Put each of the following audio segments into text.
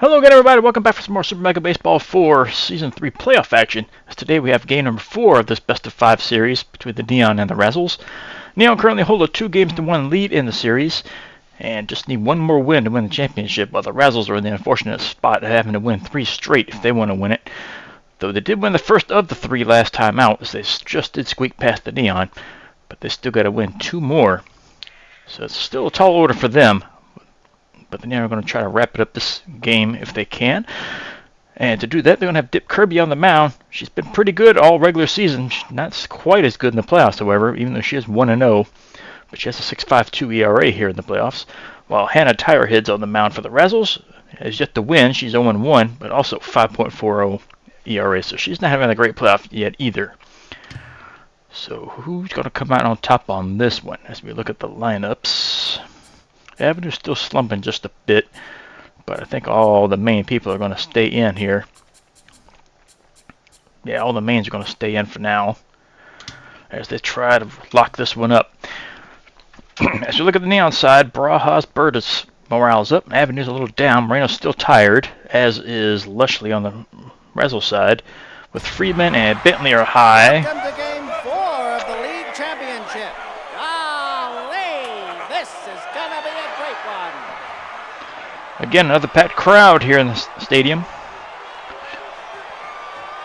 Hello again, everybody. Welcome back for some more Super Mega Baseball 4 Season 3 playoff action. As today we have game number 4 of this best-of-5 series between the Neon and the Razzles. Neon currently hold a 2-1 lead in the series and just need one more win to win the championship, while the Razzles are in the unfortunate spot of having to win 3 straight if they want to win it. Though they did win the first of the 3 last time out, as they just did squeak past the Neon, but they still got to win 2 more. So it's still a tall order for them. But the Neon are going to try to wrap it up this game if they can. And to do that, they're going to have Dip Kirby on the mound. She's been pretty good all regular season. She's not quite as good in the playoffs, however, even though she is 1-0. But she has a 6.52 ERA here in the playoffs. While Hannah Tirehead's on the mound for the Razzles. Has yet to win. She's 0-1, but also 5.40 ERA. So she's not having a great playoff yet either. So who's going to come out on top on this one as we look at the lineups? Avenue's still slumping just a bit, but I think all the main people are going to stay in here. Yeah, all the mains are going to stay in for now as they try to lock this one up. As you look at the Neon side, Barajas, Burtis, morale's up. Avenue's a little down. Moreno's still tired, as is Lushley on the Razzle side, with Friedman and Bentley are high. Welcome to Game 4 of the League Championship. Golly, this is going to be a great one. Again, another packed crowd here in the stadium.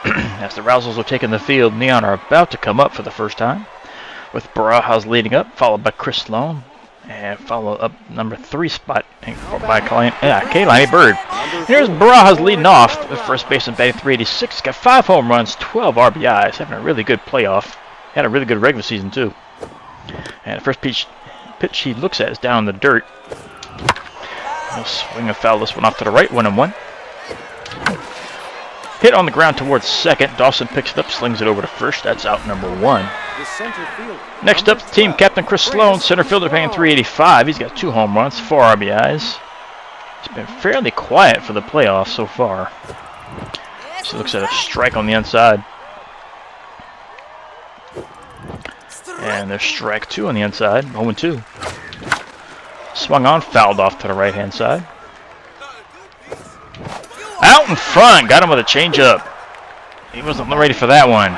As the Razzles are taking the field, Neon are about to come up for the first time, with Barajas leading up, followed by Chris Sloan, and follow up number 3 spot by Kaylani Bird. Here's Barajas leading off. The first baseman batting .386, got 5 home runs, 12 RBIs, having a really good playoff. Had a really good regular season too. And the first pitch he looks at is down in the dirt. He'll swing and foul this one off to the right, 1-1. Hit on the ground towards second. Dawson picks it up, slings it over to first. That's out number 1. Next up, team captain Chris Sloan, center fielder, paying .385. He's got 2 home runs, 4 RBIs. It's been fairly quiet for the playoffs so far. So looks at a strike on the inside. And there's strike 2 on the inside, 0-2. Swung on, fouled off to the right-hand side. Out in front, got him with a changeup. He wasn't ready for that one.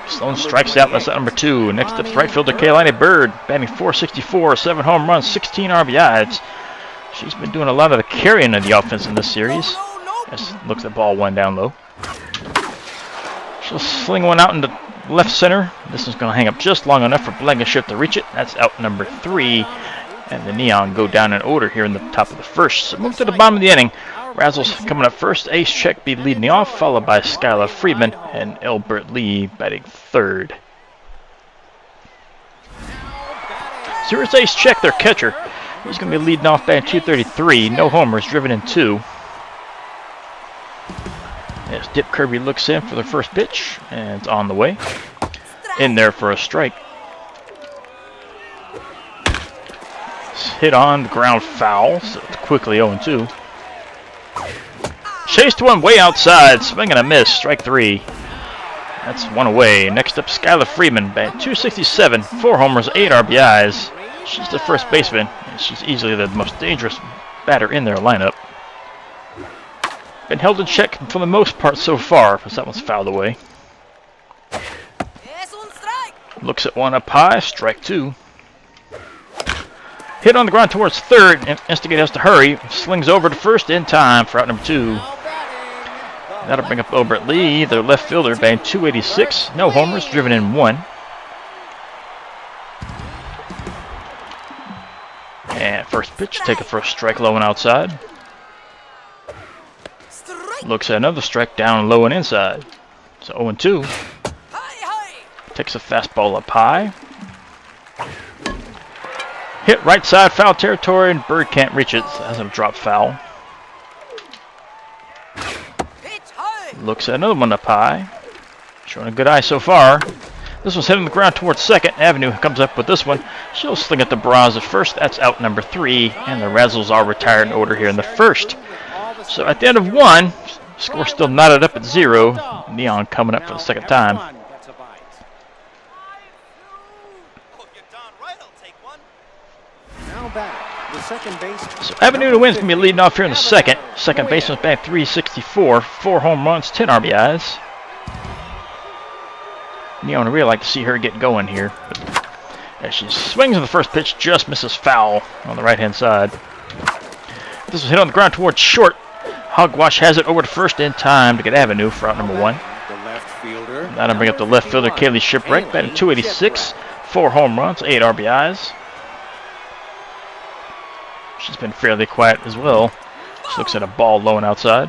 Sloan strikes out, that's at number 2. Next up is right fielder Kaylani Bird, batting .464, 7 home runs, 16 RBIs. She's been doing a lot of the carrying of the offense in this series. Just looks at the ball one down low. She'll sling one out into left center. This one's going to hang up just long enough for Blankenship to reach it. That's out number 3. And the Neon go down in order here in the top of the first. So move to the bottom of the inning. Razzles coming up first. Ace Checkby leading off, followed by Skylar Friedman and Elbert Lee batting 3rd. So here's Ace Check, their catcher. He's going to be leading off batting .233. No homers, driven in 2. As Dip Kirby looks in for the first pitch, and it's on the way. In there for a strike. Hit on the ground foul, so it's quickly 0-2. Chased one way outside, swing and a miss, strike 3. That's 1 away. Next up, Skylar Freeman, batting .267, 4 homers, 8 RBIs. She's the first baseman, and she's easily the most dangerous batter in their lineup. Been held in check for the most part so far, because that one's fouled away. Looks at one up high, strike 2. Hit on the ground towards third, and Instigate has to hurry. Slings over to first in time for out number 2. That'll bring up Elbert Lee, their left fielder, batting .286. No homers, driven in 1. And first pitch, taken for a strike low and outside. Looks at another strike down low and inside. So 0-2. Takes a fastball up high. Hit right side, foul territory, and Bird can't reach it. So has him drop foul. Looks at another one up high. Showing a good eye so far. This one's hitting the ground towards second. Avenue comes up with this one. She'll sling it to Braz at first. That's out number 3. And the Razzles are retired in order here in the first. So at the end of 1, score still knotted up at 0. Neon coming up for the second time. The second base. So Avenue to win's going to be leading off here in the second. Second baseman's batting 364, 4 home runs, 10 RBIs. Neon would really like to see her get going here. But as she swings on the first pitch, just misses foul on the right-hand side. This was hit on the ground towards short. Hogwash has it over to first in time to get Avenue for out number 1. The left fielder. That'll bring up the left fielder, Kaylee Shipwreck, batting 286, 4 home runs, 8 RBIs. She's been fairly quiet as well. She looks at a ball low and outside.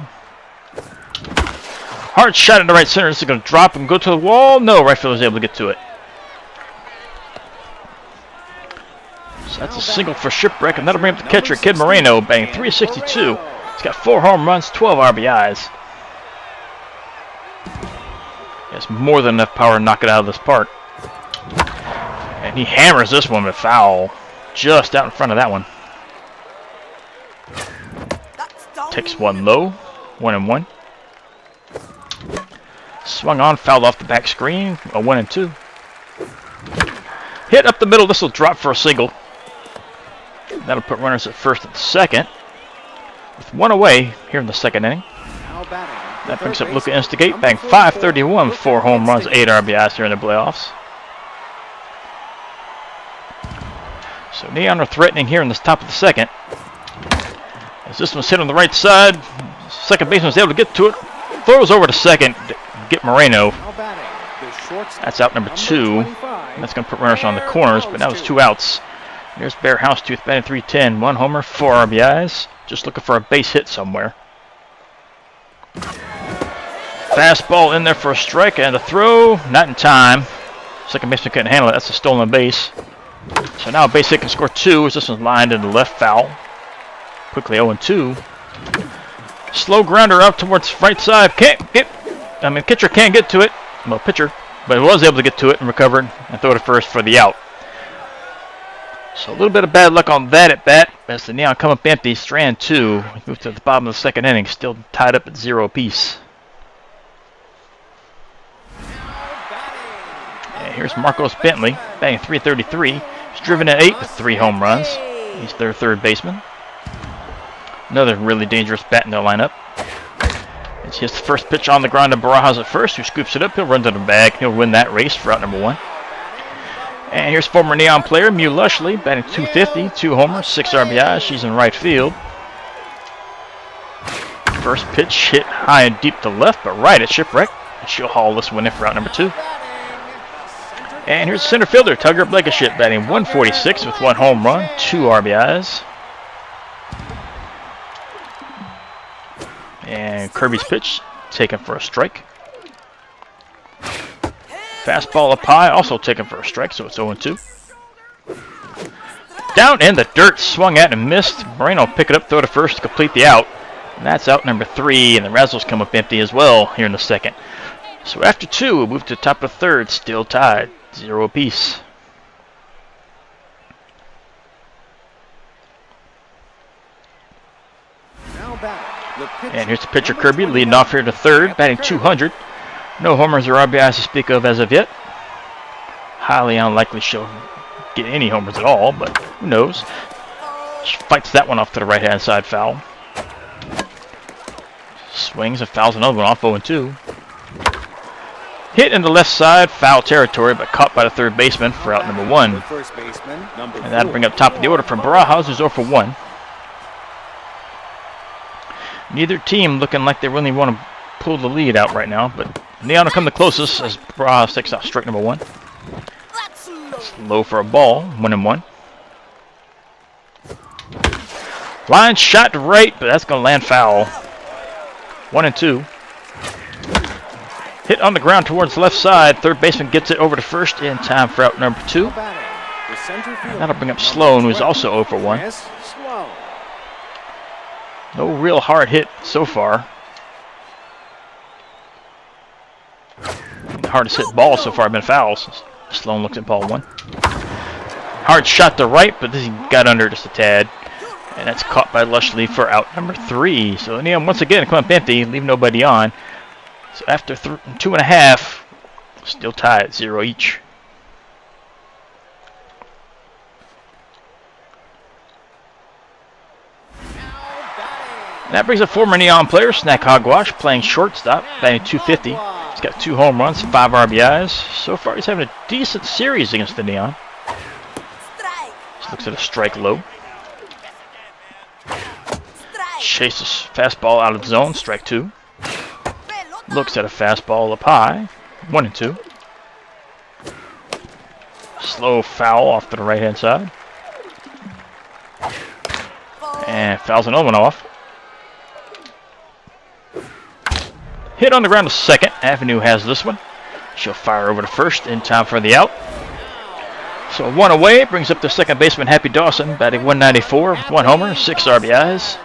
Hard shot into right center. This is going to drop and go to the wall. No, right fielder's able to get to it. So that's a single for Shipwreck, and that'll bring up the catcher, Kid Moreno, batting 362. He's got 4 home runs, 12 RBIs. He has more than enough power to knock it out of this park. And he hammers this one with foul. Just out in front of that one. Takes one low, 1-1. Swung on, fouled off the back screen, a 1-2. Hit up the middle, this will drop for a single. That'll put runners at first and second. With 1 away here in the second inning. That brings up Luca Instigate, batting 531, 4 home runs, 8 RBIs here in the playoffs. So Neon are threatening here in the top of the second. As this one's hit on the right side, second baseman was able to get to it. Throws over to second to get Moreno. That's out number 2. That's going to put runners on the corners, but that was 2 outs. There's Bear Housetooth batting 310, 1 homer, 4 RBIs. Just looking for a base hit somewhere. Fastball in there for a strike and a throw. Not in time. Second baseman couldn't handle it. That's a stolen base. So now a base hit can score 2 as this one's lined into left foul. Quickly 0-2. Slow grounder up towards right side. Catcher can't get to it. Well, pitcher, but he was able to get to it and recovered and throw it first for the out. So a little bit of bad luck on that at bat as the Neon come up empty. Strand 2. Move to the bottom of the second inning. Still tied up at 0 apiece. And here's Marcos Bentley batting 333. He's driven at 8 with 3 home runs. He's their third baseman. Another really dangerous bat in their lineup. It's his first pitch on the ground to Barajas at first, who scoops it up. He'll run to the bag. He'll win that race for out number 1. And here's former Neon player Mew Lushley, batting 250, 2 homers, 6 RBIs. She's in right field. First pitch hit high and deep to left, but right at Shipwreck. And she'll haul this one in for out number 2. And here's center fielder Tugger Blankenship, batting 146 with 1 home run, 2 RBIs. And Kirby's pitch taken for a strike. Fastball up high, also taken for a strike, so it's 0-2. Down in the dirt, swung at and missed. Moreno pick it up, throw to first to complete the out. And that's out number 3, and the Razzles come up empty as well here in the second. So after 2, we move to the top of the third, still tied, 0 apiece. And here's the pitcher Kirby leading off here to third, batting 200. No homers or RBIs to speak of as of yet. Highly unlikely she'll get any homers at all, but who knows. She fights that one off to the right-hand side foul. Swings and fouls another one off 0-2. Hit in the left side, foul territory, but caught by the third baseman for out number 1. And that'll bring up top of the order for Barajas, who's 0 for 1. Neither team looking like they really want to pull the lead out right now, but Neon will come the closest as Barajas takes out strike number 1. That's low for a ball, 1-1. Line shot to right, but that's going to land foul. 1-2. Hit on the ground towards the left side. Third baseman gets it over to first in time for out number 2. And that'll bring up Sloan, who's also 0 for 1. No real hard hit so far. The hardest hit ball so far have been fouls. Sloan looks at ball 1. Hard shot to right, but this got under just a tad. And that's caught by Lushley for out number 3. So Neon once again come up empty, leave nobody on. So after 2.5, still tied at 0 each. That brings up former Neon player Snack Hogwash playing shortstop, batting .250. He's got 2 home runs, 5 RBIs. So far, he's having a decent series against the Neon. Just looks at a strike low. Chases fastball out of the zone, strike 2. Looks at a fastball up high, 1-2. Slow foul off to the right-hand side. And fouls another one off. Hit on the ground to second. Avenue has this one. She'll fire over to first in time for the out. So 1 away, brings up the second baseman Happy Dawson, batting .194 with 1 homer, 6 RBIs.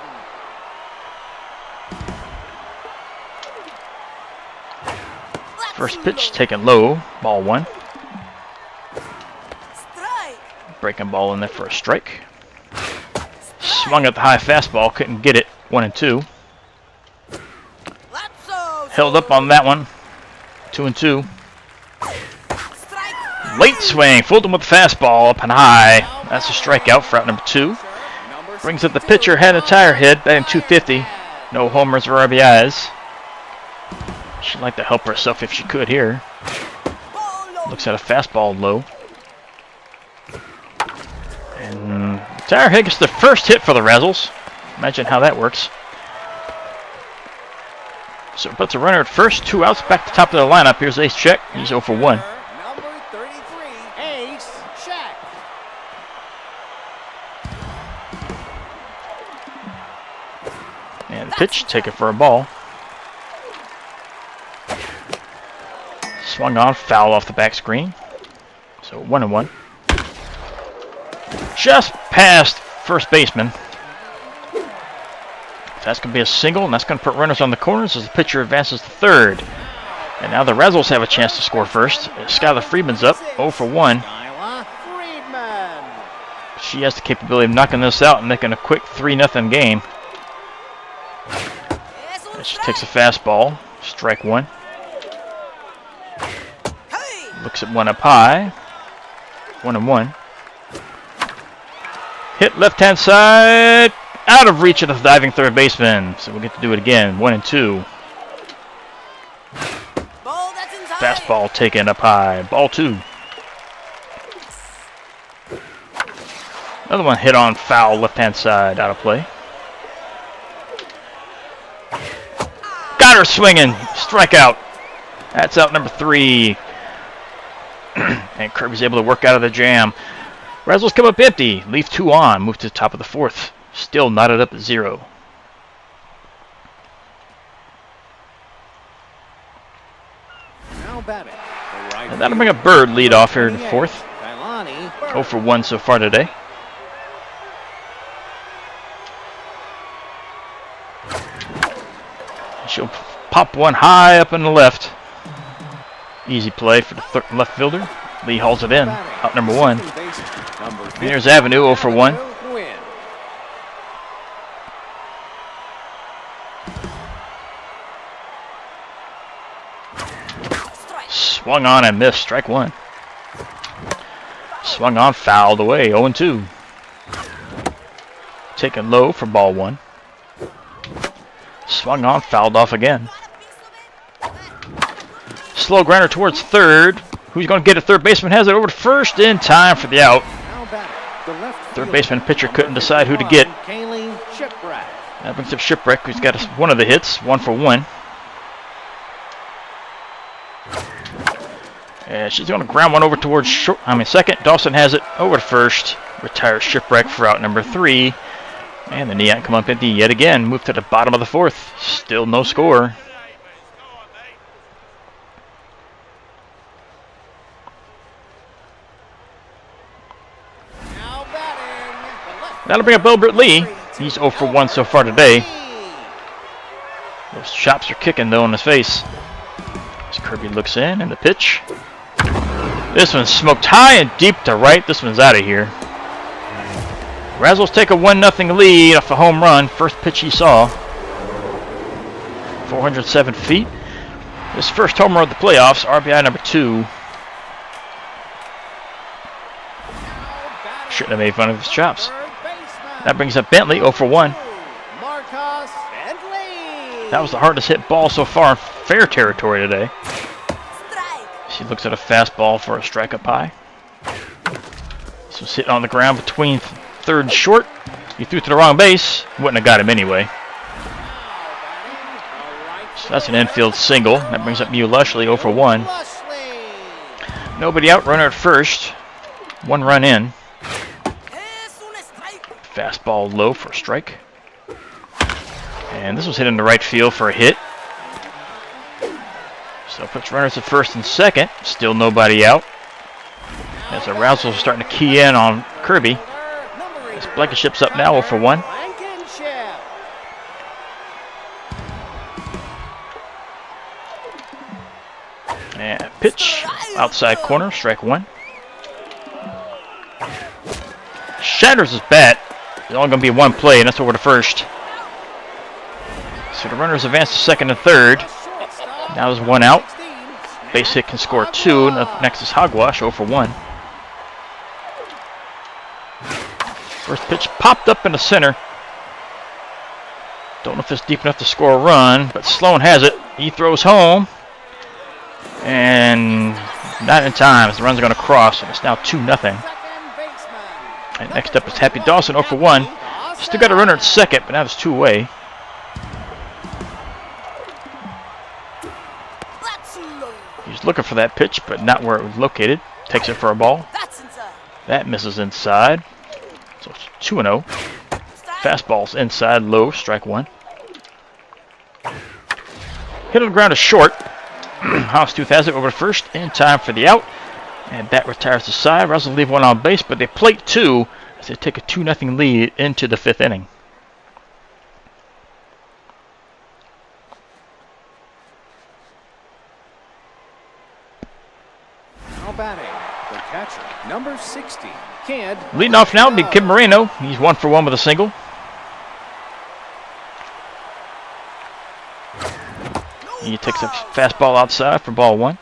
First pitch taken low, ball 1. Breaking ball in there for a strike. Swung at the high fastball, couldn't get it, 1-2. Held up on that one, 2-2. Late swing, fooled him with the fastball up and high. That's a strikeout for out number 2. Brings up the pitcher, had a tire hit, batting .250. No homers or RBIs. She'd like to help herself if she could here. Looks at a fastball low. And tire hit gets the first hit for the Razzles. Imagine how that works. So puts a runner at first, 2 outs, back to top of the lineup. Here's Ace Check. He's 0 for 1. Number 33, Ace Check. And the pitch, taken for a ball. Swung on, foul off the back screen. So 1-1. Just past first baseman. That's going to be a single, and that's going to put runners on the corners as the pitcher advances to third. And now the Razzles have a chance to score first. Skylar Friedman's up, 0 for 1. She has the capability of knocking this out and making a quick 3-0 game. And she takes a fastball, strike 1. Looks at one up high, 1-1. Hit left-hand side, out of reach of the diving third baseman. So we'll get to do it again, 1-2. Fastball taken up high, ball 2. Another one hit on foul, left-hand side, out of play. Got her swinging, strikeout. That's out number 3. And Kirby's able to work out of the jam. Razzles come up empty, leave 2 on, move to the top of the 4th. Still knotted up at 0. And that'll bring a Bird lead off here in the 4th. 0 for 1 so far today. She'll pop one high up in the left. Easy play for the left fielder. Lee hauls it in. Out number 1. And here's Avenue, 0 for 1. Swung on and missed. Strike 1. Swung on, fouled away. 0-2. Taken low for ball 1. Swung on, fouled off again. Slow grounder towards third. Who's going to get it? Third baseman has it over to first in time for the out. Third baseman pitcher couldn't decide who to get. That brings up Shipwreck, who's got one of the hits, 1 for 1. And she's going to ground one over towards second. Dawson has it over to first. Retires Shipwreck for out number 3. And the Neon come up empty yet again. Move to the bottom of the 4th. Still no score. That'll bring up Elbert Lee. He's 0 for 1 so far today. Those chops are kicking though in his face. As Kirby looks in and the pitch. This one's smoked high and deep to right. This one's out of here. Razzles take a 1-0 lead off a home run. First pitch he saw. 407 feet. His first homer of the playoffs. RBI number 2. Shouldn't have made fun of his chops. That brings up Bentley, 0 for 1. That was the hardest hit ball so far in fair territory today. She looks at a fastball for a strike up high. This was hit on the ground between third and short. He threw to the wrong base. Wouldn't have got him anyway. So that's an infield single. That brings up Mew Lushley 0 for 1. Nobody out, runner at first. 1 run in. Fastball low for a strike. And this was hit into right field for a hit. So puts runners at first and second. Still nobody out. As the Razzles are starting to key in on Kirby. This Blankenship's up now 0 for 1. And pitch, outside corner, strike 1. Shatters his bat. There's only going to be 1 play, and that's over to first. So the runners advance to second and third. Now there's 1 out. Base hit can score 2. Next is Hogwash, 0 for 1. First pitch popped up in the center. Don't know if it's deep enough to score a run, but Sloan has it. He throws home. And not in time, as the runs are going to cross, and it's now 2-0. And next up is Happy Dawson, 0 for 1. Still got a runner at second, but now there's 2 away. He's looking for that pitch, but not where it was located. Takes it for a ball. That misses inside. So it's 2-0. Fastball's inside, low, strike 1. Hit on the ground to short. Houndstooth has it over to first, in time for the out. And bat retires to side. Razzles leave 1 on base, but they plate 2 as they take a 2-0 lead into the 5th inning. Now batting, the catcher, number 60, Kid. Leading off now will be Kid Moreno. He's 1 for 1 with a single. He takes a fastball outside for ball 1.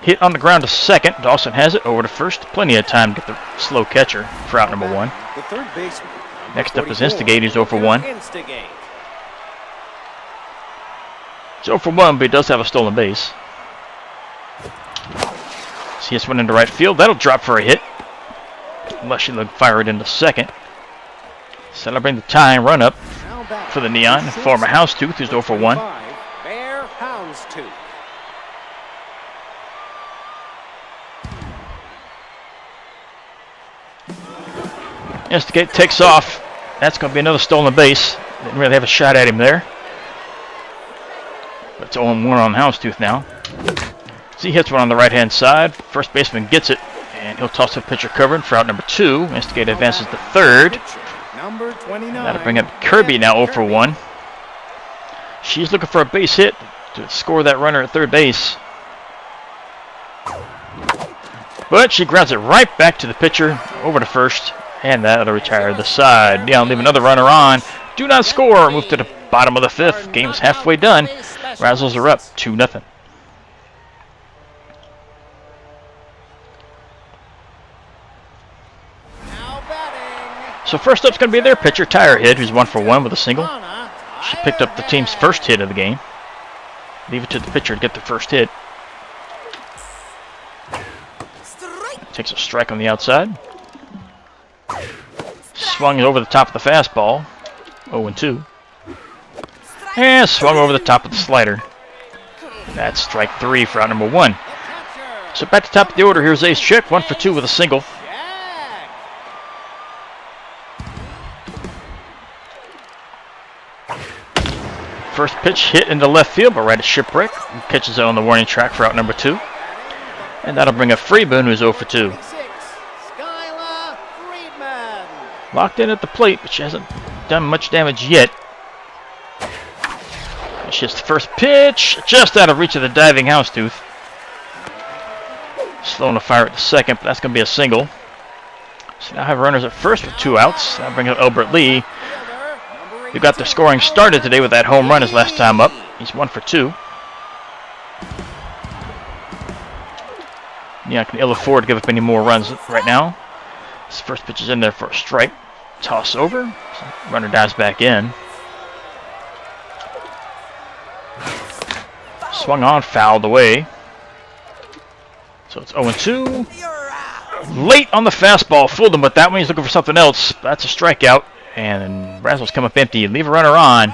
Hit on the ground to second. Dawson has it over to first. Plenty of time to get the slow catcher for out number 1. The third baseman. Next up is Instigate. He's 0 for 1. He's 0 for 1, but he does have a stolen base. So he hits 1 into right field. That'll drop for a hit. Unless you fire it into second. Celebrating the tying run up for the Neon. Former Houndstooth, who's 0 for 1. Bear Houndstooth. Instigate takes off. That's going to be another stolen base. Didn't really have a shot at him there. But it's 0-1 on Houndstooth now. So he hits 1 on the right-hand side. First baseman gets it, and he'll toss the pitcher covered for out number 2. Instigate advances to third. Number 29. That'll bring up Kirby now 0 for 1. She's looking for a base hit to score that runner at third base. But she grounds it right back to the pitcher, over to first, and that'll retire the side. Neon leave another runner on. Do not score. Move to the bottom of the 5th. Game's halfway done. Razzles are up 2-0. So first up's going to be their pitcher, Tyre Head, who's 1 for 1 with a single. She picked up the team's first hit of the game. Leave it to the pitcher to get the first hit. Takes a strike on the outside. Swung over the top of the fastball. 0-2. And swung over the top of the slider. That's strike 3 for out number 1. So back to top of the order, here's Ace Chick, 1 for 2 with a single. First pitch hit into left field, but right at Shipwreck. Catches it on the warning track for out number 2. And that'll bring up Freeman, who's 0 for 2. Locked in at the plate, but she hasn't done much damage yet. She hits the first pitch, just out of reach of the diving Houndstooth. Sloan to fire it to second, but that's going to be a single. So now I have runners at first with 2 outs. That'll bring up Albert Lee. We got the scoring started today with that home run his last time up. He's 1 for 2. Yeah, I can ill afford to give up any more runs right now. This first pitch is in there for a strike. Toss over. Runner dives back in. swung on, fouled away. So it's 0-2. Late on the fastball, fooled him, but that one he's looking for something else. That's a strikeout, and Razzles come up empty. Leave a runner on.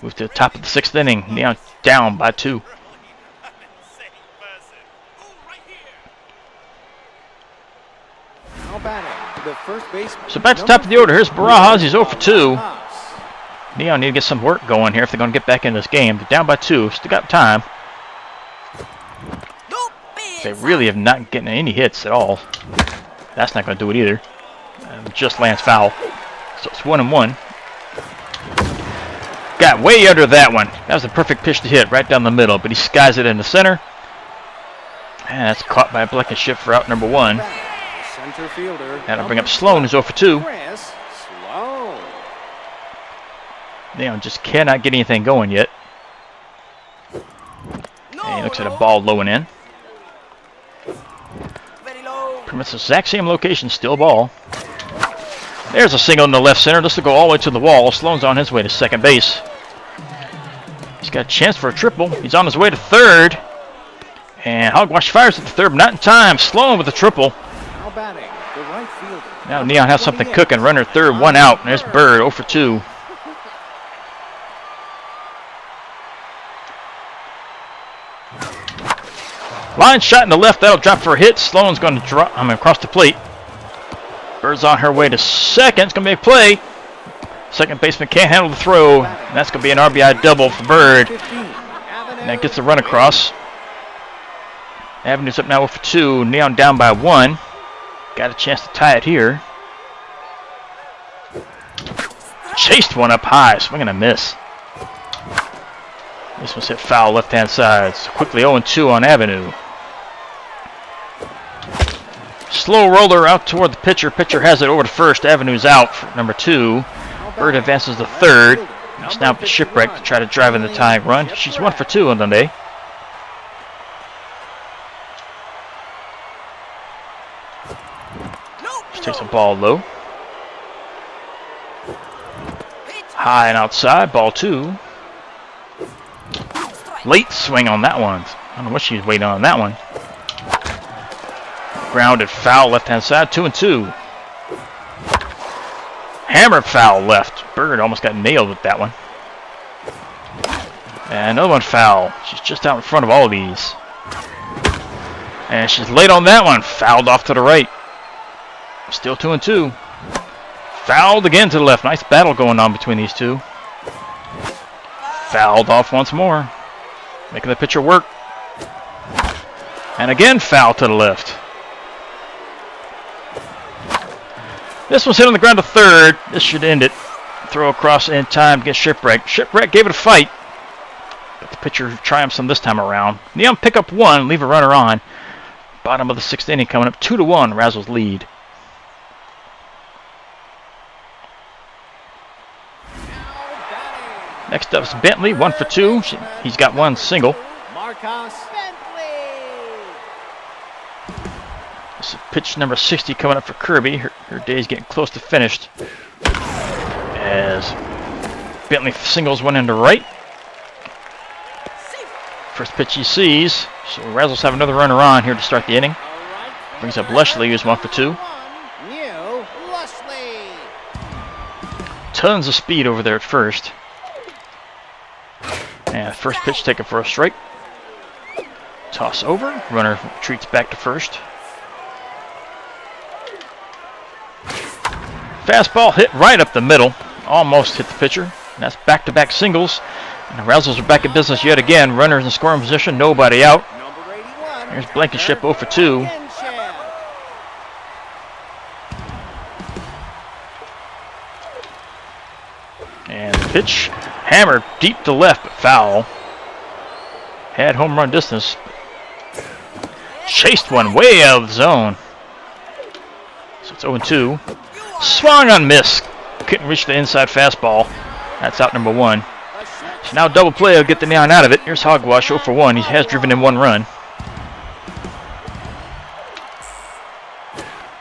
Move to the top of the 6th inning. Neon down by 2. So back to the top of the order. Here's Barajas. He's 0-2. Neon need to get some work going here if they're going to get back in this game. They're down by 2. Still got time. They really have not getting any hits at all. That's not going to do it either. Just lands foul. So it's 1-1. Got way under that one. That was a perfect pitch to hit right down the middle, but he skies it in the center. And that's caught by Blankenship for out number 1. That'll bring up Sloan, who's 0-2. Neon just cannot get anything going yet. And he looks at a ball low and in. Pretty much the exact same location, still ball. There's a single in the left center. This will go all the way to the wall. Sloan's on his way to second base. He's got a chance for a triple. He's on his way to third. And Hogwash fires at the third, but not in time. Sloan with a triple. Now Neon has something cooking. Runner third, 1 out. And there's Bird, 0-2. Line shot in the left. That'll drop for a hit. Sloan's going to drop. Across the plate. Bird's on her way to second. It's going to be a play. Second baseman can't handle the throw. And that's going to be an RBI double for Bird. And that gets the run across. Avenue's up now 0-2. Neon down by 1. Got a chance to tie it here. Chased one up high. Swing and a miss. This one's hit foul left-hand side. So quickly 0-2 on Avenue. Slow roller out toward the pitcher. Pitcher has it over to first. Avenue's out for number 2. Bird advances to third. It's now Shipwreck to try to drive in the tying run. She's 1 for 2 on the day. She takes a ball low. High and outside. Ball 2. Late swing on that one. I don't know what she's waiting on that one. Grounded foul left-hand side, 2-2. Hammered foul left. Bird almost got nailed with that one. And another one foul. She's just out in front of all of these. And she's late on that one. Fouled off to the right. Still 2-2. Fouled again to the left. Nice battle going on between these two. Fouled off once more. Making the pitcher work. And again foul to the left. This one's hit on the ground to third. This should end it. Throw across in time to get Shipwreck. Shipwreck gave it a fight. But the pitcher triumphs him this time around. Neon pick up 1, leave a runner on. Bottom of the 6th inning coming up 2-1. Razzles lead. Next up is Bentley, 1 for 2. He's got 1 single. This is pitch number 60 coming up for Kirby. Her day's getting close to finished. As Bentley singles one into right. First pitch he sees. So Razzles have another runner on here to start the inning. Brings up Leslie, who's 1 for 2. Tons of speed over there at first. And first pitch taken for a strike. Toss over. Runner retreats back to first. Fastball hit right up the middle. Almost hit the pitcher. And that's back-to-back singles. And the Razzles are back in business yet again. Runners in scoring position. Nobody out. There's Blankenship 0 for 2. And the pitch. Hammered deep to left, but foul. Had home run distance. Chased one way out of the zone. So it's 0-2. Swung on miss. Couldn't reach the inside fastball. That's out number 1. So now double play will get the Neon out of it. Here's Hogwash 0 for 1. He has driven in 1 run.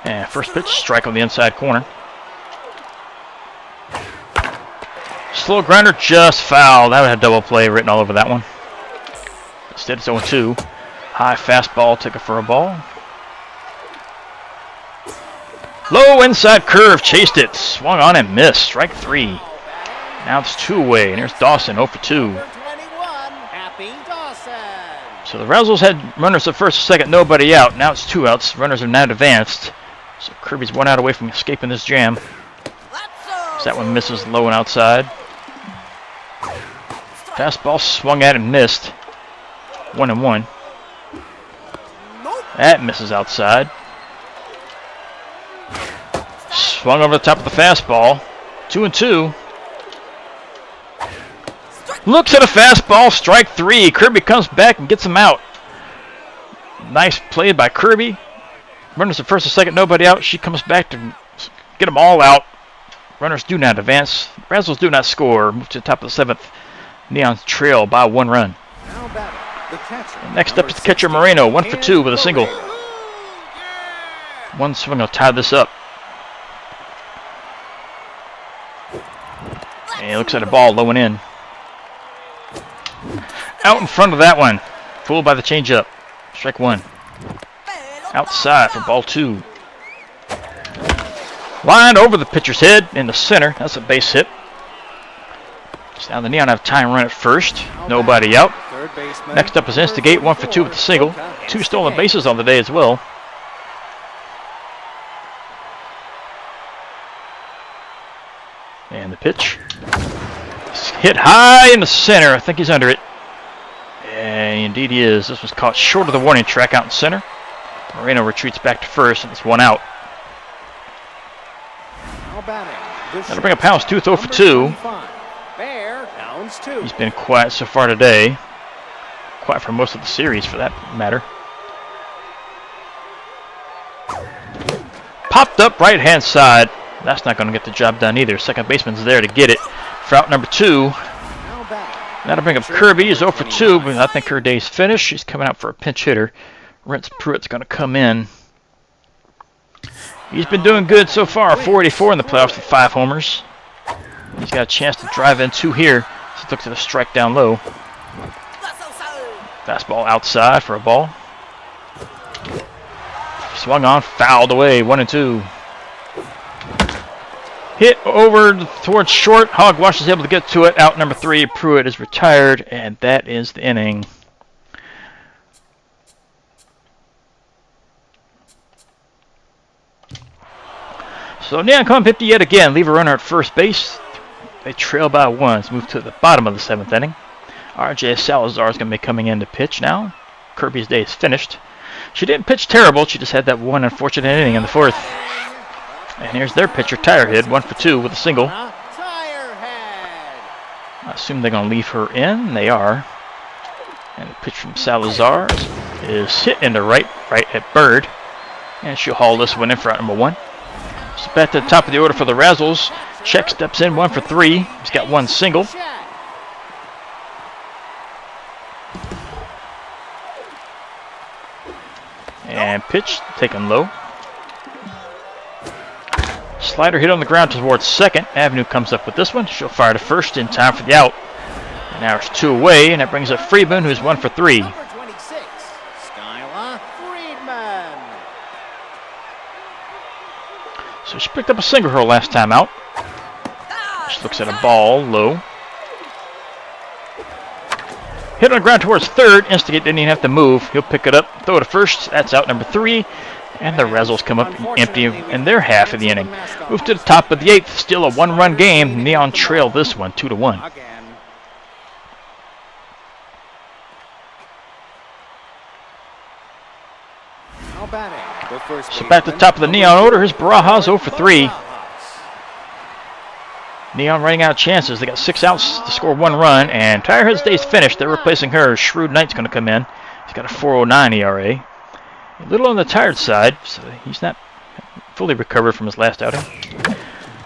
And first pitch, strike on the inside corner. Slow grounder, just foul. That would have double play written all over that one. Instead, it's 0-2. High fastball, took it for a ball. Low inside curve, chased it, swung on and missed. Strike 3. Now it's 2 away, and there's Dawson, 0-2. So the Razzles had runners at first and second, nobody out. Now it's 2 outs. Runners are now advanced. So Kirby's 1 out away from escaping this jam. So that one misses low and outside. Fastball swung at and missed. 1-1. That misses outside. Swung over the top of the fastball. 2-2. Looks at a fastball, strike 3. Kirby comes back and gets him out. Nice play by Kirby. Runners at first and second, nobody out. She comes back to get them all out. Runners do not advance. Razzles do not score. Move to the top of the 7th. Neon's trail by 1 run. Next up is the catcher Moreno, 1-for-2 with a single. One swing will tie this up. And he looks at a ball low and in. Out in front of that one. Fooled by the changeup. Strike 1. Outside for ball 2. Line over the pitcher's head in the center. That's a base hit. So now the Neon have time run at first. Nobody out. Next up is Instigate, 1-for-2 with a single. 2 stolen bases on the day as well. And the pitch. It's hit high in the center. I think he's under it. And indeed he is. This was caught short of the warning track out in center. Moreno retreats back to first, and it's 1 out. That'll bring up Houndstooth 0-for-2. He's been quiet so far today. Quiet for most of the series, for that matter. Popped up right-hand side. That's not going to get the job done either. Second baseman's there to get it. For out number 2. That'll bring up Kirby. He's 0-for-2, but I think her day's finished. She's coming out for a pinch hitter. Rentz Pruitt's going to come in. He's been doing good so far. 484 in the playoffs with 5 homers. He's got a chance to drive in 2 here. So looks at a strike down low. Fastball outside for a ball. Swung on, fouled away. 1-2. Hit over towards short. Hogwash is able to get to it. Out number 3. Pruitt is retired, and that is the inning. So Neon come 50 yet again. Leave a runner at first base. They trail by 1. Let's move to the bottom of the 7th inning. RJ Salazar is going to be coming in to pitch now. Kirby's day is finished. She didn't pitch terrible. She just had that one unfortunate inning in the 4th. And here's their pitcher, Tirehead, 1-for-2 with a single. I assume they're going to leave her in. They are. And the pitch from Salazar is hit into right at Bird. And she'll haul this one in for out number 1. So back to the top of the order for the Razzles. Check steps in, 1-for-3. He's got 1 single. And pitch taken low. Slider hit on the ground towards second. Avenue comes up with this one. She'll fire to first in time for the out. And now it's 2 away, and that brings up Friedman, who's 1-for-3. So she picked up a single her last time out. She looks at a ball low. Hit on the ground towards third. Instigate didn't even have to move. He'll pick it up, throw it to first. That's out number 3. And the Razzles come up empty in their half of the inning. Move to the top of the 8th. Still a 1-run game. Neon trail this one, 2-1. So back to the top of the Neon order. Here's Barajas 0-for-3. Neon running out of chances. They got 6 outs to score 1 run. And Tirehead's day's finished. They're replacing her. Shrewd Knight's going to come in. He's got a 4.09 ERA. A little on the tired side, so he's not fully recovered from his last outing.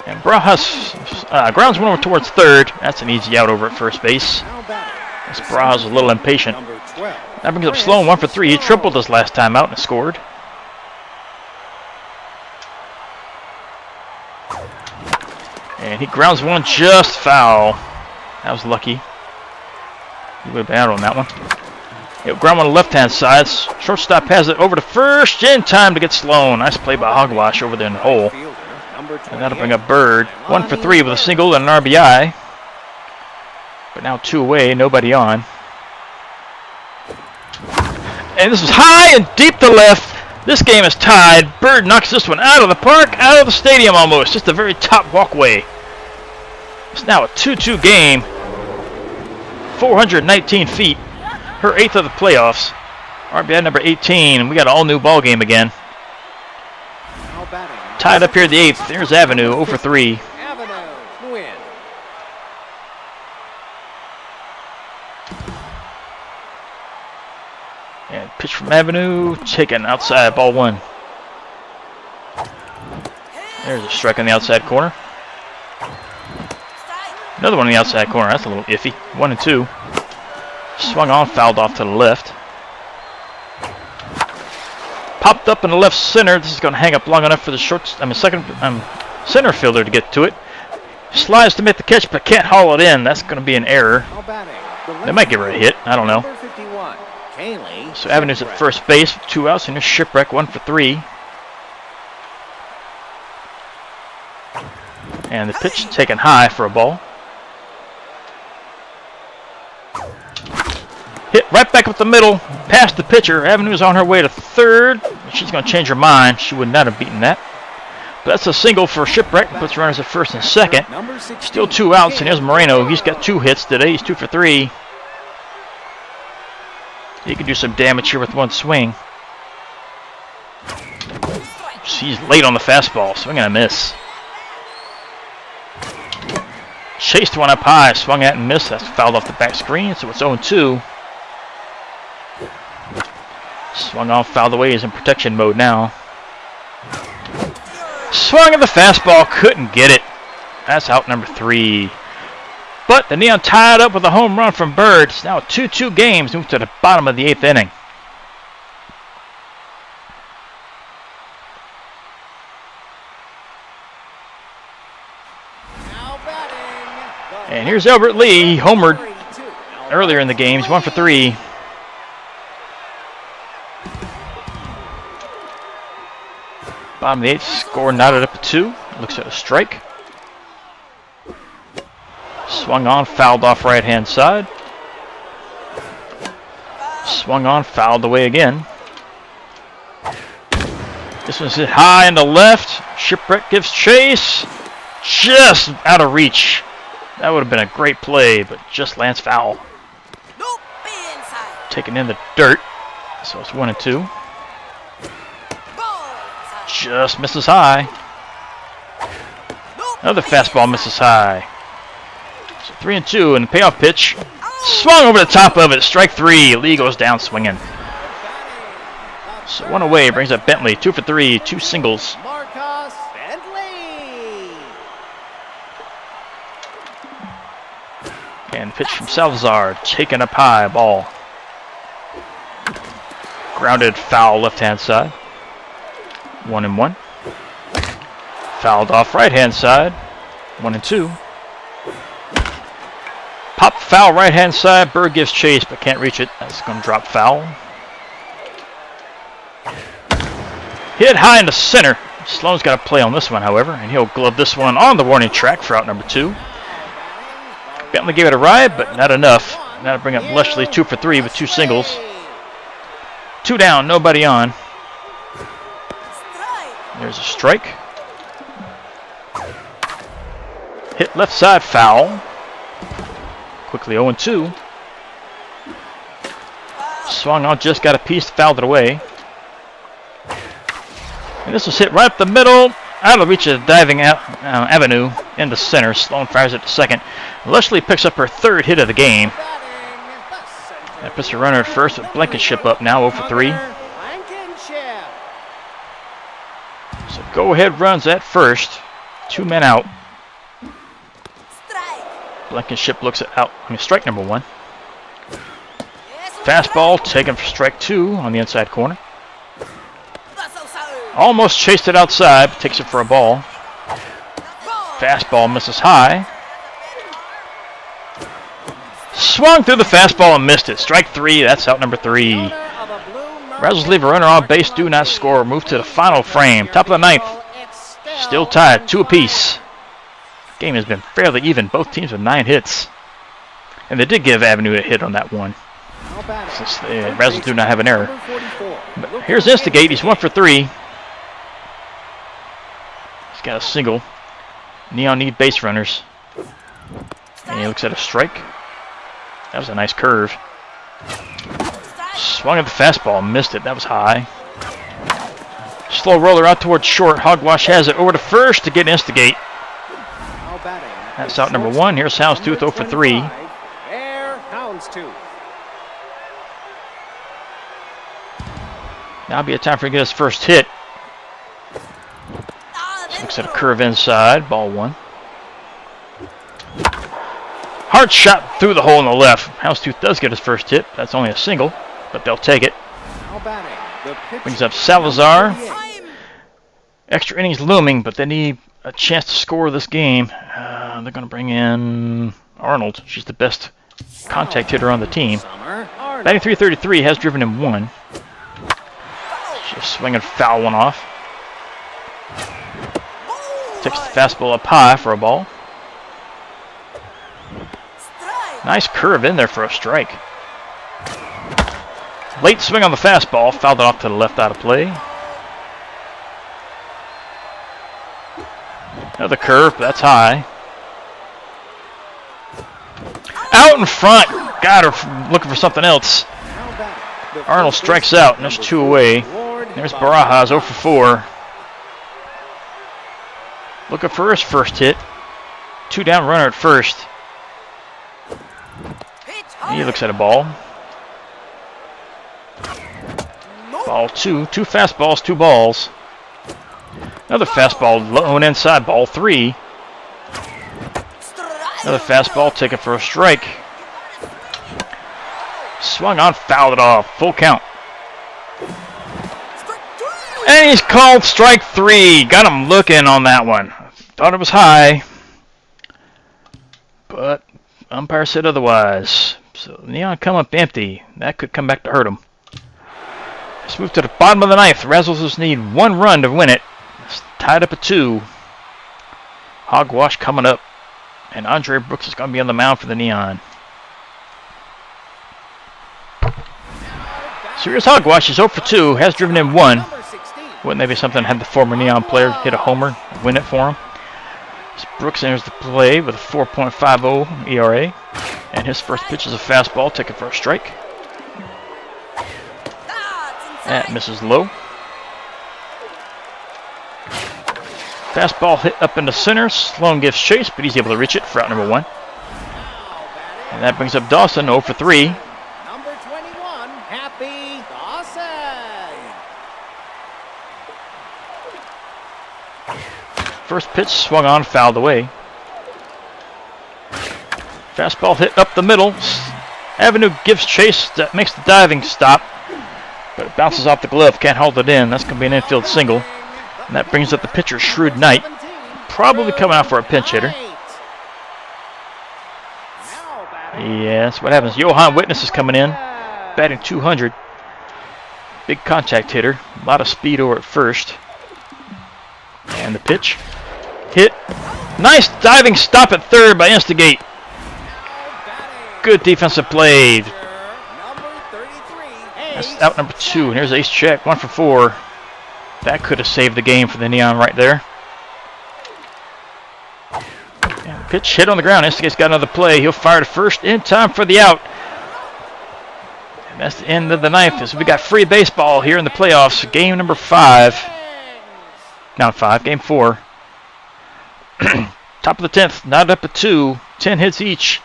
And Barajas grounds one over towards third. That's an easy out over at first base. This Barajas was a little impatient. That brings up Sloan 1-for-3. He tripled his last time out and scored. And he grounds one just foul. That was lucky. He would have been out on that one. He'll ground on the left-hand side. Shortstop has it over to first in time to get Sloan. Nice play by Hogwash over there in the hole. And that'll bring up Bird. 1 for 3 with a single and an RBI. But now 2 away, nobody on. And this is high and deep to left. This game is tied. Bird knocks this one out of the park, out of the stadium almost. Just the very top walkway. It's now a 2-2 game. 419 feet. Her 8th of the playoffs. RBI number 18. And we got an all-new ball game again. Tied up here at the 8th. There's Avenue, 0 for 3. Avenue win. And pitch from Avenue, taken outside, ball 1. There's a strike on the outside corner. Another one on the outside corner. That's a little iffy. 1 and 2. Swung on, fouled off to the left. Popped up in the left center. This is going to hang up long enough for the center fielder to get to it. Slides to make the catch, but can't haul it in. That's going to be an error. They might give her a hit. I don't know. So Avenue's at first base with 2 outs, and here's Shipwreck, 1 for 3. And the pitch taken high for a ball. Hit right back up the middle, past the pitcher. Avenue's on her way to third. She's going to change her mind. She would not have beaten that. But that's a single for Shipwreck. Puts runners at first and second. Still 2 outs, and here's Moreno. He's got 2 hits today. He's 2 for 3. He can do some damage here with 1 swing. She's late on the fastball. Swing and a miss. Chased one up high. Swung at and missed. That's fouled off the back screen, so it's 0-2. Swung off, fouled away. He's in protection mode now. Swung at the fastball. Couldn't get it. That's out number 3. But the Neon tied up with a home run from Bird. It's now a 2-2 game. Moved to the bottom of the 8th inning. And here's Albert Lee. He homered earlier in the game. He's 1 for 3. Bottom of the 8th. Score knotted up at 2. Looks at a strike. Swung on, fouled off right-hand side. Swung on, fouled away again. This one's hit high in the left. Shipwreck gives chase. Just out of reach. That would have been a great play, but just lands foul. Taken in the dirt. So it's 1 and 2. Just misses high. Another fastball misses high. So 3 and 2, and the payoff pitch swung over the top of it. Strike 3. Lee goes down swinging. So 1 away brings up Bentley. 2 for 3, 2 singles. And pitch from Salazar, taken up high, ball. Grounded foul left-hand side. 1 and 1. Fouled off right-hand side. 1 and 2. Pop foul right-hand side. Bird gives chase, but can't reach it. That's going to drop foul. Hit high in the center. Sloan's got to play on this one, however, and he'll glove this one on the warning track for out number 2. Bentley gave it a ride, but not enough. Now to bring up Leslie, 2 for 3 with 2 singles. 2 down, nobody on. There's a strike. Hit left side, foul. Quickly 0-2. Swung on, just got a piece, fouled it away. And this was hit right up the middle, out of reach of the diving Avenue into center. Sloan fires it to second. Leslie picks up her 3rd hit of the game. That puts her runner at first with Blankenship up now 0 for 3. So go-ahead runs at first. 2 men out. Blankenship looks at strike number 1. Fastball taken for strike 2 on the inside corner. Almost chased it outside, but takes it for a ball. Fastball misses high. Swung through the fastball and missed it. Strike 3. That's out number 3. Razzles leave a runner on base. Do not score. Move to the final frame. Top of the 9th. Still tied. 2 apiece. Game has been fairly even. Both teams with 9 hits. And they did give Avenue a hit on that one, since the Razzles do not have an error. But here's Instigate. He's 1 for 3. He's got a single. Neon need base runners. And he looks at a strike. That was a nice curve. Swung at the fastball. Missed it. That was high. Slow roller out towards short. Hogwash has it over to first to get Instigate. That's out number 1. Here's Houndstooth 0 for 3. Now be a time for him to get his first hit. Looks at a curve inside. Ball 1. Hard shot through the hole in the left. Houndstooth does get his first hit. That's only a single, but they'll take it. Brings up Salazar. Extra innings looming, but they need a chance to score this game. They're going to bring in Arnold. She's the best contact hitter on the team. Batting .333, has driven in 1. Just swinging foul one off. Takes the fastball up high for a ball. Nice curve in there for a strike. Late swing on the fastball, fouled it off to the left out of play. Another curve, but that's high. Out in front. God, her looking for something else. Arnold strikes out, and there's 2 away. There's Barajas 0 for 4. Looking for his first hit. 2 down runner at first. He looks at a ball. Ball 2. 2 fastballs, 2 balls. Another fastball low and inside. Ball 3. Another fastball taken for a strike. Swung on, fouled it off. Full count. And he's called strike 3. Got him looking on that one. Thought it was high, but umpire said otherwise. So Neon come up empty. That could come back to hurt him. Let's move to the bottom of the 9th. Razzles just need 1 run to win it. It's tied up at 2. Hogwash coming up. And Andre Brooks is going to be on the mound for the Neon. So here's Hogwash. He's 0 for 2. Has driven in 1. Wouldn't that be something had the former Neon player hit a homer and win it for him? So Brooks enters the play with a 4.50 ERA. And his first pitch is a fastball taken for a strike. That misses low. Fastball hit up into center. Sloan gives chase, but he's able to reach it for out number 1. And that brings up Dawson 0 for 3. Number 21, Happy Dawson. First pitch swung on, fouled away. Fastball hit up the middle. Avenue gives chase. That makes the diving stop. But it bounces off the glove. Can't hold it in. That's going to be an infield single. And that brings up the pitcher, Shrewd Knight. Probably coming out for a pinch hitter. Yeah, that's what happens. Johan Witness is coming in. Batting .200. Big contact hitter. A lot of speed over at first. And the pitch. Hit. Nice diving stop at third by Instigate. Good defensive play. That's out number 2. And here's Ace Check. 1 for 4. That could have saved the game for the Neon right there. And the pitch hit on the ground. Instigate's got another play. He'll fire to first in time for the out. And that's the end of the 9th. As we got free baseball here in the playoffs. Game number 5. Not 5. Game 4. Top of the 10th. Not up at 2. 10 hits each.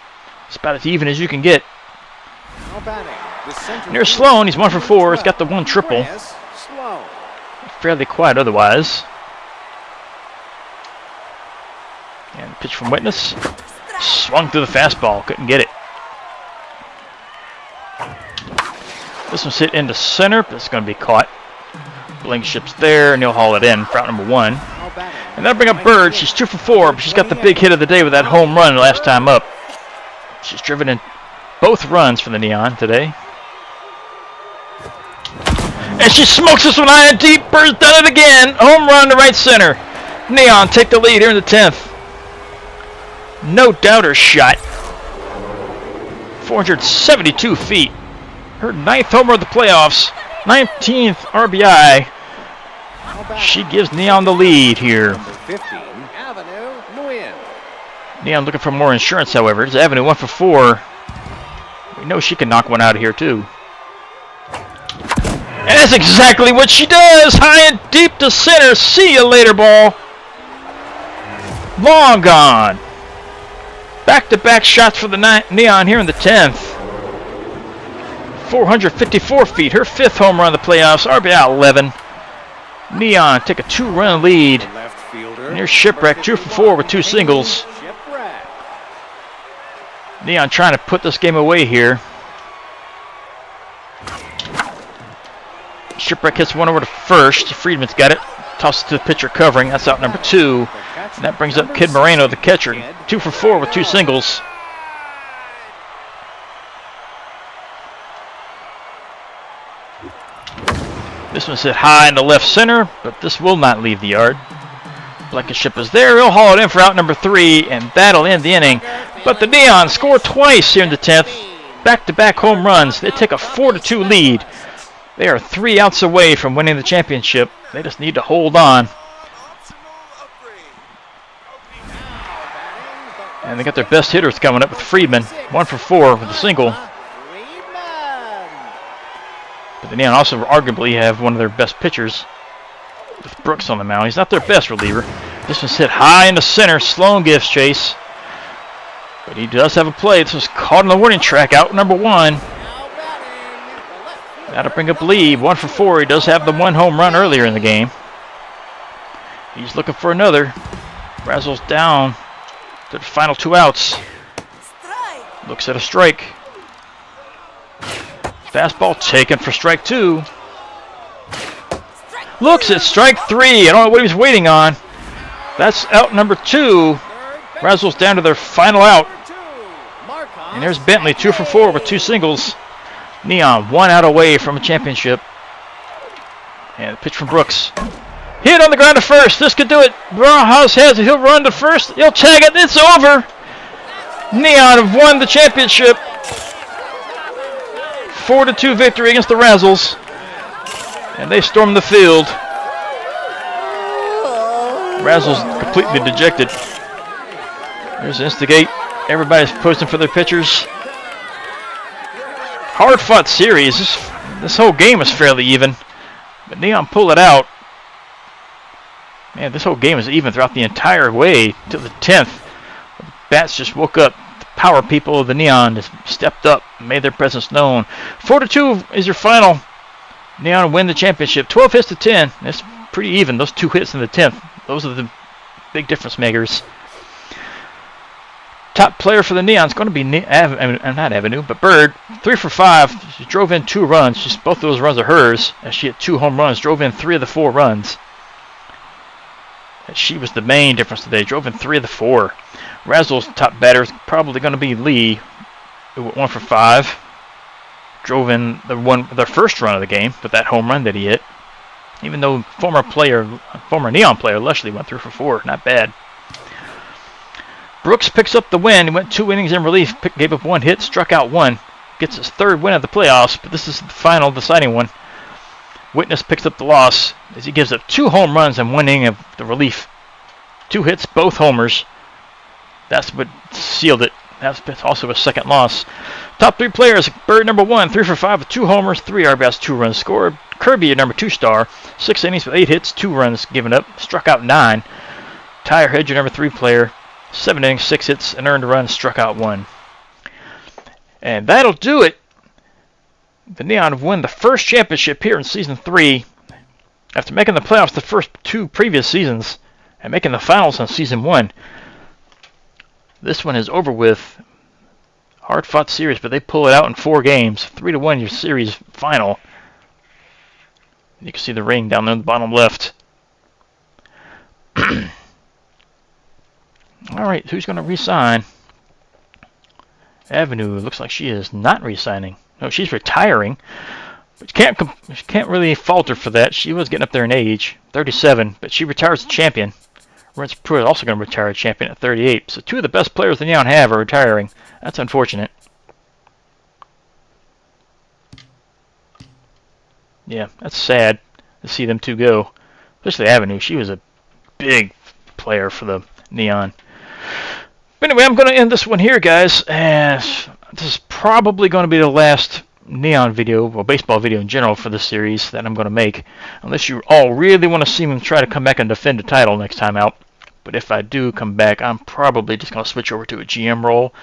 It's about as even as you can get. Near Sloan, he's 1 for 4. He's got the 1 triple. Fairly quiet otherwise. And the pitch from Witness. Swung through the fastball. Couldn't get it. This one's hit into center, but it's going to be caught. Blinkship's there, and he'll haul it in for out number 1. And that'll bring up Bird. She's 2 for 4, but she's got the big hit of the day with that home run last time up. She's driven in both runs for the Neon today. And she smokes this one high and deep. Bird's done it again. Home run to right center. Neon take the lead here in the 10th. No doubter shot. 472 feet. Her 9th homer of the playoffs. 19th RBI. She gives Neon the lead here. 15, Avenue, Nguyen. Neon looking for more insurance, however. There's Avenue 1 for 4. We know she can knock one out of here, too. And that's exactly what she does. High and deep to center. See you later, ball. Long gone. Back-to-back shots for the Neon here in the 10th. 454 feet. Her 5th home run of the playoffs. RBI 11. Neon take a 2-run lead. Left fielder. And here's Shipwreck 2 for 4 with 2 singles. Shipwreck. Neon trying to put this game away here. Shipwreck hits one over to first. Friedman's got it. Tosses to the pitcher covering. That's out number 2. And that brings up Kid Moreno, the catcher. 2 for 4 with 2 singles. This one's hit high in the left center, but this will not leave the yard. Blankenship is there. He'll haul it in for out number 3, and that'll end the inning. But the Neon score twice here in the 10th. Back-to-back home runs. They take a 4-2 lead. They are 3 outs away from winning the championship. They just need to hold on. And they got their best hitters coming up with Friedman. 1 for 4 with a single. But the Neon also arguably have one of their best pitchers with Brooks on the mound. He's not their best reliever. This one's hit high in the center. Sloan gives chase. But he does have a play. This was caught on the warning track. Out number 1. That'll bring up Lee. 1 for 4. He does have the 1 home run earlier in the game. He's looking for another. Razzles down to the final 2 outs. Looks at a strike. Fastball taken for strike 2. Looks at strike 3. I don't know what he was waiting on. That's out number 2. Razzles down to their final out. And there's Bentley, 2 for 4 with 2 singles. Neon 1 out away from a championship. And the pitch from Brooks. Hit on the ground to first. This could do it. Bauhaus has it. He'll run to first. He'll tag it. It's over. Neon have won the championship. 4-2 victory against the Razzles. And they storm the field. Razzles completely dejected. There's Instigate. Everybody's posting for their pitchers. Hard-fought series. This whole game is fairly even. But Neon pull it out. Man, this whole game is even throughout the entire way to the 10th. The Bats just woke up. The power people of the Neon just stepped up and made their presence known. 4-2 is your final. Neon win the championship. 12 hits to 10. That's pretty even. Those 2 hits in the 10th. Those are the big difference makers. Top player for the Neon is going to be not Avenue, but Bird. 3 for 5. She drove in 2 runs. Both of those runs are hers. As she hit 2 home runs. Drove in 3 of the 4 runs. And she was the main difference today. Drove in 3 of the 4. Razzles' top batter is probably going to be Lee. 1 for 5. Drove in the first run of the game with that home run that he hit. Even though former Neon player Leslie went 3 for 4. Not bad. Brooks picks up the win. He went 2 innings in relief. Gave up 1 hit. Struck out 1. Gets his 3rd win of the playoffs. But this is the final deciding one. Witness picks up the loss as he gives up 2 home runs and 1 inning of the relief. 2 hits, both homers. That's what sealed it. That's also a second loss. Top 3 players. Bird number 1, 3 for 5 with 2 homers, 3 RBIs, 2 runs scored. Kirby at number 2 star, 6 innings with 8 hits, 2 runs given up, struck out 9. Tyre Hedge, your number 3 player, 7 innings, 6 hits, and earned a run, struck out 1. And that'll do it. The Neon have won the first championship here in Season 3 after making the playoffs the first 2 previous seasons and making the finals in Season 1. This one is over with. Hard-fought series, but they pull it out in 4 games. 3-1 your series final. You can see the ring down there in the bottom left. All right, who's going to re-sign? Avenue looks like she is not re-signing. No, she's retiring. But you can't really fault her for that. She was getting up there in age, 37, but she retires as champion. Rance Pruitt is also going to retire as champion at 38. So two of the best players the Neon have are retiring. That's unfortunate. Yeah, that's sad to see them two go. Especially Avenue. She was a big player for the Neon. But anyway, I'm going to end this one here, guys. And this is probably going to be the last Neon video, or baseball video in general, for this series that I'm going to make. Unless you all really want to see me try to come back and defend the title next time out. But if I do come back, I'm probably just going to switch over to a GM role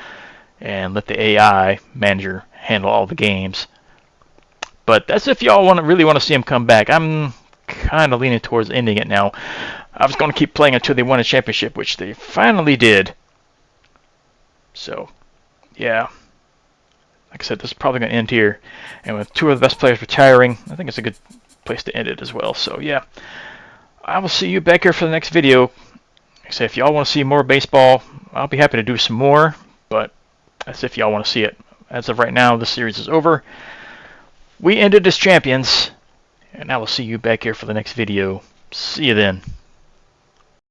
and let the AI manager handle all the games. But that's if y'all really want to see him come back. I'm kind of leaning towards ending it now. I was going to keep playing until they won a championship, which they finally did. So, yeah. Like I said, this is probably going to end here. And with two of the best players retiring, I think it's a good place to end it as well. So, yeah. I will see you back here for the next video. Like I said, if y'all want to see more baseball, I'll be happy to do some more. But that's if y'all want to see it. As of right now, the series is over. We ended as champions. And I will see you back here for the next video. See you then.